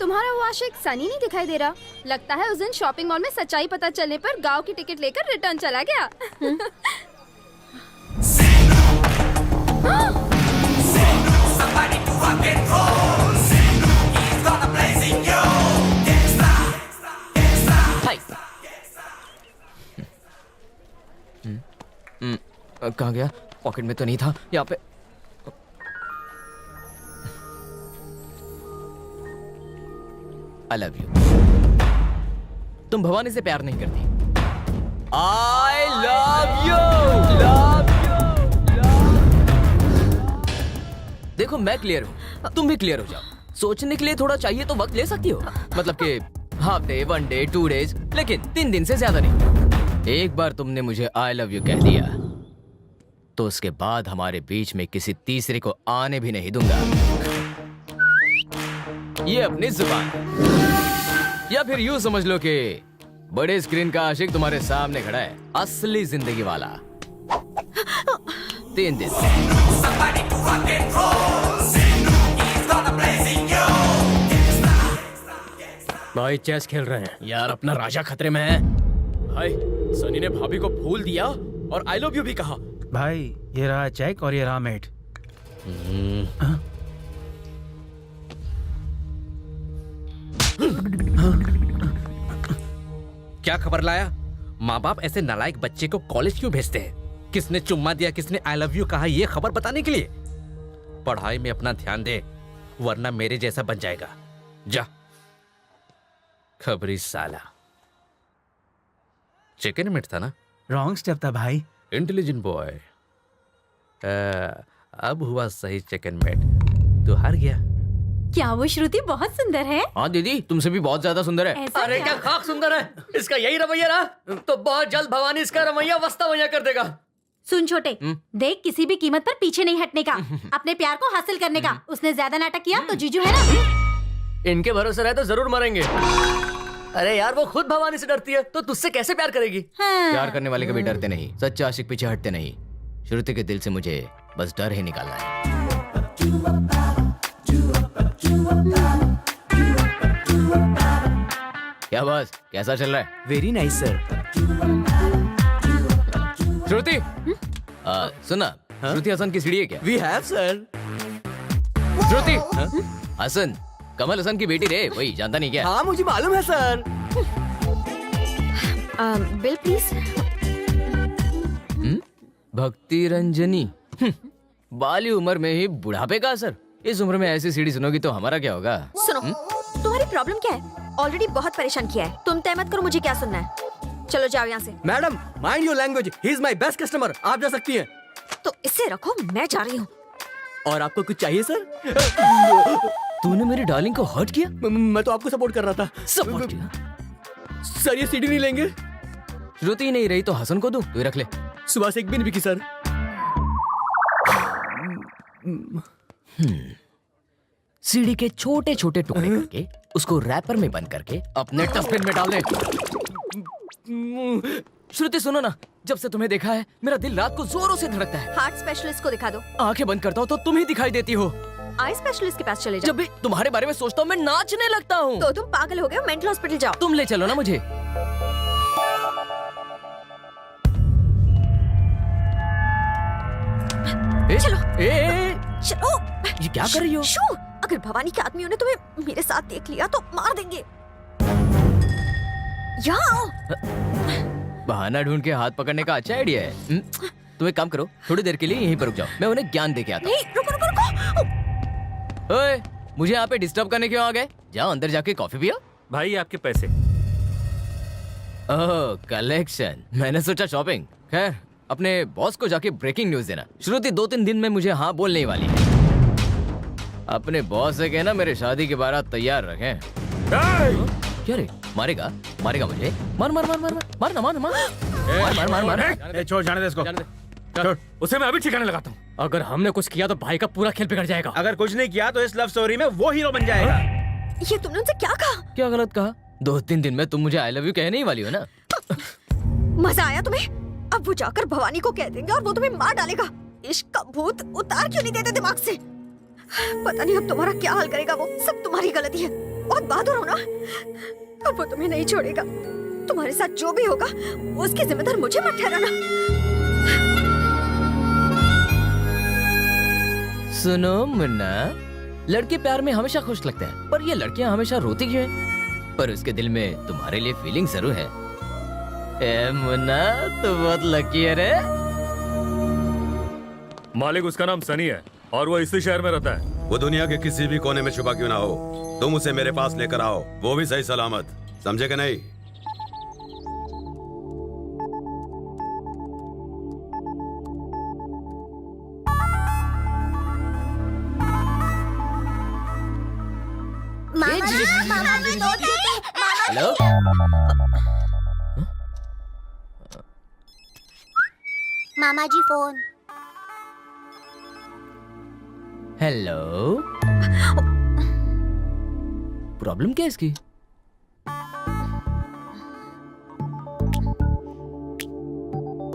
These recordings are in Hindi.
तुम्हारा वो आशिक सनी नहीं दिखाई दे रहा। लगता है उस दिन शॉपिंग मॉल में सच्चाई पता चलने पर गांव की टिकट लेकर रिटर्न चला गया। कहाँ गया? पॉकेट में तो नहीं था। यहाँ पे आई लव यू। तुम भवानी से प्यार नहीं करती। I love you. देखो मैं क्लियर हूँ, तुम भी क्लियर हो जाओ। सोचने के लिए थोड़ा चाहिए तो वक्त ले सकती हो। मतलब कि हाफ डे, 1 डे, 2 डेज, लेकिन 3 दिन से ज्यादा नहीं। एक बार तुमने मुझे आई लव यू कह दिया तो उसके बाद हमारे बीच में किसी तीसरे को आने भी नहीं दूंगा। ये अपनी जुबान, या फिर यूं समझ लो कि बड़े स्क्रीन का आशिक तुम्हारे सामने खड़ा है, असली जिंदगी वाला। 3 दिन। भाई चेस खेल रहे हैं यार, अपना राजा खतरे में है। भाई। सनी ने भाभी को फूल दिया और आई लव यू भी कहा। भाई ये रहा चेक और ये रहा मेट। क्या खबर लाया? माँ बाप ऐसे नालायक बच्चे को कॉलेज क्यों भेजते हैं? किसने चुम्मा दिया, किसने आई लव यू कहा, ये खबर बताने के लिए? पढ़ाई में अपना ध्यान दे, वरना मेरे जैसा बन जाएगा। जा। खबरी साला। चिकन मीट था ना? रॉन्ग स्टेप था भाई। Intelligent boy. अब हुआ सही चिकन मीट। तू हार गया। क्या वो श्रुति बहुत सुंदर है? हाँ दीदी, तुमसे भी बहुत ज्यादा सुंदर है। ऐसा अरे क्या खाक सुंदर है। इसका यही रवैया रहा तो बहुत जल्द भवानी इसका रवैया वस्ता कर देगा। सुन छोटे, देख किसी भी कीमत पर पीछे नहीं हटने का, अपने प्यार को हासिल करने का। उसने ज्यादा नाटक किया तो जीजू है ना। इनके भरोसे रहे तो जरूर मरेंगे। अरे यार, वो खुद भवानी से डरती है तो तुझसे कैसे प्यार करेगी? हाँ। प्यार करने वाले कभी डरते नहीं, सच्चे आशिक पीछे हटते नहीं। श्रुति के दिल से मुझे बस डर ही निकालना है। क्या बस, कैसा चल रहा है? Very nice sir. श्रुति, सुना, श्रुति हसन की सीढ़ी है क्या? We have sir. Shruti, Hasan, Kamal Hasan की बेटी रे, वही जानता नहीं क्या? हाँ मुझे मालूम है सर। Bill please. भक्ति रंजनी। बाली उम्र में ही बुढ़ापे का असर। इस उम्र में ऐसी सीढ़ी सुनोगी तो हमारा क्या होगा? सुनो, तुम्हारी प्रॉब्लम क्या है? ऑलरेडी बहुत परेशान किया है। तुम तय मत करो, मुझे क्या सुनना है। चलो जाओ यहाँ से। Madam mind your language, he is my best customer. आप जा सकती हैं। तो इसे रखो, मैं जा रही हूँ। और आपको कुछ चाहिए सर? तूने मेरी डार्लिंग को हर्ट किया? मैं तो आपको सपोर्ट कर रहा था। सपोर्ट किया? सर ये सीढ़ी नहीं लेंगे? श्रुति नहीं रही तो हसन को दूं, तू ही रख ले। सुबह से एक भी नहीं बिकी सर। सीढ़ी के छोटे छोटे टुकड़े करके उसको रैपर में बंद करके अपने डस्टबिन में डाल दे। श्रुति सुनो ना, जब से तुम्हें देखा है मेरा दिल रात को जोरों से धड़कता है। हार्ट स्पेशलिस्ट को दिखा दो। आंखें बंद करता हूँ तो तुम ही दिखाई देती हो। आई स्पेशलिस्ट के पास चले जाओ। जब भी तुम्हारे बारे में सोचता हूँ मैं नाचने लगता हूँ। तो तुम पागल हो गए हो, मेंटल हॉस्पिटल जाओ। तुम ले चलो ना मुझे। चलो। चलो। ये क्या कर रही हो? शू, अगर भवानी के आदमियों ने तुम्हें मेरे साथ देख लिया तो मार देंगे। यहाँ आओ। बहाना ढूंढ के हाथ पकड़ने का अच्छा आइडिया है। तुम एक काम करो, थोड़ी देर के लिए यहीं पर रुक जाओ, मैं उन्हें ज्ञान दे के आता हूँ। नहीं, रुको रुको रुको। ओए, मुझे यहाँ पे डिस्टर्ब करने क्यों आ गए? जाओ अंदर जाके कॉफी पियो। भाई आपके पैसे। ओह, कलेक्शन। मैंने सोचा शॉपिंग। खैर, अपने बॉस को जाके ब्रेकिंग न्यूज देना। श्रुति 2-3 दिन में मुझे हाँ बोलने वाली है। अपने बॉस से कहना मेरे शादी के बारात तैयार रखें। क्या रे, मारेगा? मारेगा मुझे? मार मार मार मार मार मार ना, मार मार मार मार मार। छोड़, जाने दे इसको। छोड़। उसे मैं अभी ठिकाने लगाता हूँ। अगर हमने कुछ किया तो भाई का पूरा खेल बिगड़ जाएगा। अगर कुछ नहीं किया तो इस लव स्टोरी में वो हीरो बन जाएगा। ये तुमने उनसे क्या कहा? क्या गलत कहा? 2-3 दिन में तुम मुझे आई लव यू कहने ही वाली हो ना। मजा आया तुम्हें? अब वो जाकर भवानी को कह देंगे और वो तुम्हें मार डालेगा। इश्क का भूत उतार क्यों नहीं देते दिमाग से? पता नहीं अब तुम्हारा क्या हाल करेगा वो। सब तुम्हारी गलती है। बहुत बहादुर हो ना। अब वो तुम्हें नहीं छोड़ेगा। तुम्हारे साथ जो भी होगा उसकी जिम्मेदार मुझे मत ठहराना। सुनो मुन्ना, लड़के प्यार में हमेशा खुश लगते हैं, पर ये लड़कियां हमेशा रोती क्यों हैं? पर उसके दिल में तुम्हारे लिए फीलिंग जरूर है। ए मुन्ना, तू बहुत लकी है रे। मालिक उसका नाम सनी है और वो इसी शहर में रहता है। वो दुनिया के किसी भी कोने में छुपा क्यों ना हो, तुम उसे मेरे पास लेकर आओ, वो भी सही सलामत। समझे कि नहीं? हेलो, मामा जी फोन। हेलो, प्रॉब्लम क्या है इसकी?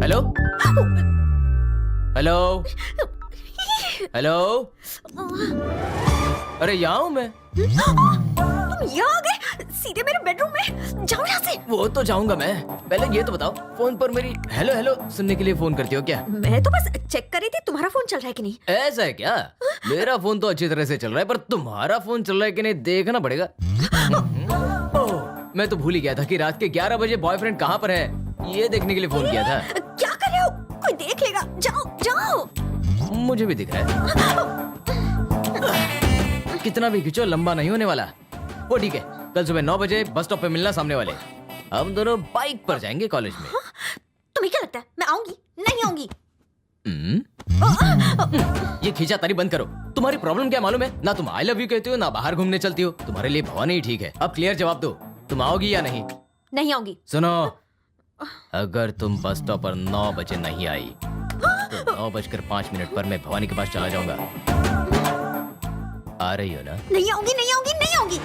हेलो हेलो हेलो, अरे यहाँ हूँ मैं। तुम यहाँ आ गए? सीधे मेरे बेडरूम में? जाओ यहाँ से। वो तो जाऊंगा मैं, पहले ये तो बताओ, फोन पर मेरी हेलो हेलो सुनने के लिए फोन करती हो क्या? मैं तो बस चेक कर रही थी तुम्हारा फोन चल रहा है कि नहीं। ऐसा है क्या? मेरा फोन तो अच्छी तरह से चल रहा है, पर तुम्हारा फोन चल रहा है कि नहीं देखना पड़ेगा। ओह, मैं तो भूल ही गया था कि रात के 11 बजे बॉयफ्रेंड कहाँ पर है, ये देखने के लिए फोन किया था। क्या कर रहे हो? कोई देख लेगा। जाओ जाओ। मुझे भी दिख रहा है। कितना भी खींचो लंबा नहीं होने वाला। वो ठीक है, कल सुबह 9 बजे बस स्टॉप पे मिलना सामने वाले। हम दोनों बाइक पर जाएंगे कॉलेज में। तुम्हें क्या लगता है मैं आऊंगी? नहीं आऊंगी। ये खींचातानी बंद करो। तुम्हारी प्रॉब्लम क्या मालूम है? ना तुम आई लव यू कहती हो, ना बाहर घूमने चलती हो। तुम्हारे लिए भवानी ही ठीक है। अब क्लियर जवाब दो, तुम आओगी या नहीं? नहीं आऊंगी। सुनो, अगर तुम बस स्टॉप पर 9 बजे नहीं आई तो 9:05 पर मैं भवानी के पास चला जाऊंगा। आ रही हो ना? नहीं आऊंगी नहीं आऊंगी नहीं आऊंगी।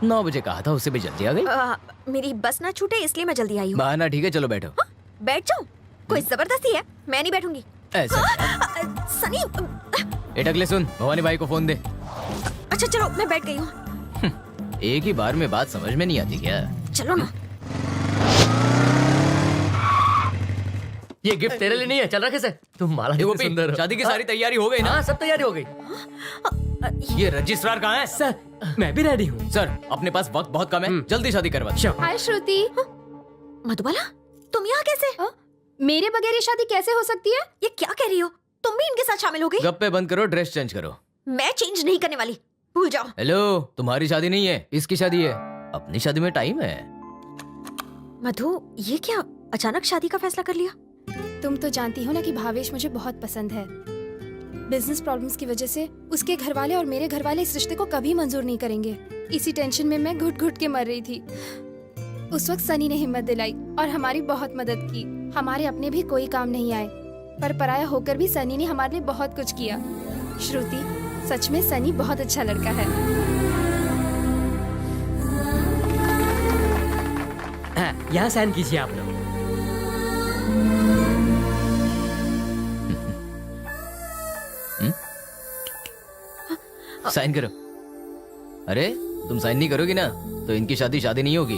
9 बजे कहा था, उससे भी जल्दी आ गई। मेरी बस ना छूटे इसलिए मैं जल्दी आई हूँ। बहाना ठीक है, चलो बैठो। बैठ जाओ। कोई जबरदस्ती है? मैं नहीं बैठूंगी। ऐसा सनी। ए टकले सुन, भवानी भाई को फोन दे। अच्छा चलो, मैं बैठ गई हूँ। एक ही बार में बात समझ में नहीं आती क्या? चलो ना। ये गिफ्ट तेरे लिए नहीं है, चल रहा कैसे? तुम माला ये कितनी गोपी, सुंदर हो। शादी की सारी तैयारी हो गई ना? हाँ, सब तैयारी हो गई। ये रजिस्ट्रार कहाँ है? सर, मैं भी रेडी हूँ। सर, अपने पास वक्त बहुत कम है, जल्दी शादी करवा दो। हाय श्रुति। मधुबाला, तुम यहाँ कैसे? मेरे बगैर ये शादी कैसे हो सकती है? ये क्या कह रही हो? तुम भी इनके साथ शामिल हो गई? गप्पे बंद करो, ड्रेस चेंज करो। मैं चेंज नहीं करने वाली, भूल जाओ। हेलो, तुम्हारी शादी नहीं है, इसकी शादी है। अपनी शादी में टाइम है। मधु, ये क्या अचानक शादी का फैसला कर लिया? तुम तो जानती हो ना कि भावेश मुझे बहुत पसंद है। बिजनेस प्रॉब्लम्स की वजह से उसके घर वाले और मेरे घर वाले इस रिश्ते को कभी मंजूर नहीं करेंगे। इसी टेंशन में मैं घुट घुट के मर रही थी। उस वक्त सनी ने हिम्मत दिलाई और हमारी बहुत मदद की। हमारे अपने भी कोई काम नहीं आए, पर पराया होकर भी सनी ने हमारे लिए बहुत कुछ किया। श्रुति, सच में सनी बहुत अच्छा लड़का है। यहाँ साइन कीजिए आप लोग। साइन करो। अरे, तुम साइन नहीं करोगी ना तो इनकी शादी शादी नहीं होगी।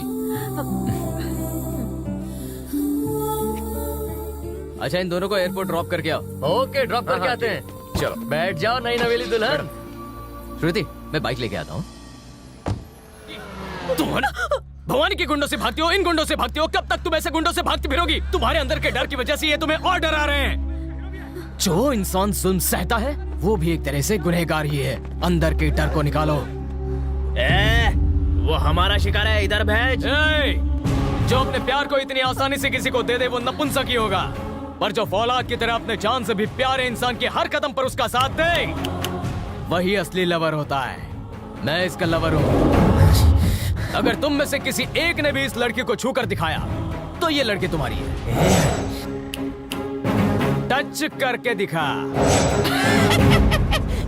अच्छा, इन दोनों को एयरपोर्ट ड्रॉप करके आओ। ओके, ड्रॉप करके आते हैं। चलो बैठ जाओ नई नवेली दुल्हन। श्रुति, मैं बाइक लेके आता हूँ। तुम ना भवानी के गुंडों से भागती हो, इन गुंडों से भागती हो। कब तक तुम ऐसे गुंडों से भागती फिरोगी? तुम्हारे अंदर के डर की वजह से ये तुम्हें और डरा रहे हैं। जो इंसान सुन सहता है वो भी एक तरह से गुनहगार ही है। अंदर के डर को निकालो। वो हमारा शिकार है, इधर भेज। जो अपने प्यार को इतनी आसानी से किसी को दे दे वो नपुंसक ही होगा, पर जो फौलाद की तरह अपने जान से भी प्यारे इंसान के हर कदम पर उसका साथ दे वही असली लवर होता है। मैं इसका लवर हूँ। अगर तुम में से किसी एक ने भी इस लड़की को छूकर दिखाया तो ये लड़की तुम्हारी है। टच करके दिखा।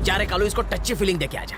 जा रे कालू, इसको टच्ची फीलिंग दे के आजा।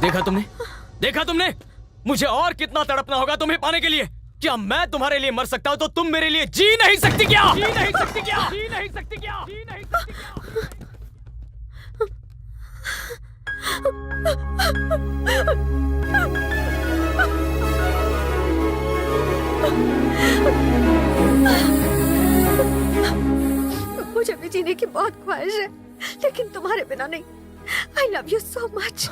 देखा तुमने मुझे और कितना तड़पना होगा तुम्हें पाने के लिए। क्या मैं तुम्हारे लिए मर सकता हूँ तो तुम मेरे लिए जी नहीं सकती क्या? जी नहीं सकती क्या? जी नहीं सकती क्या? जी नहीं सकती क्या? मुझे भी जीने की बहुत ख्वाहिश है, लेकिन तुम्हारे बिना नहीं। I love you so much.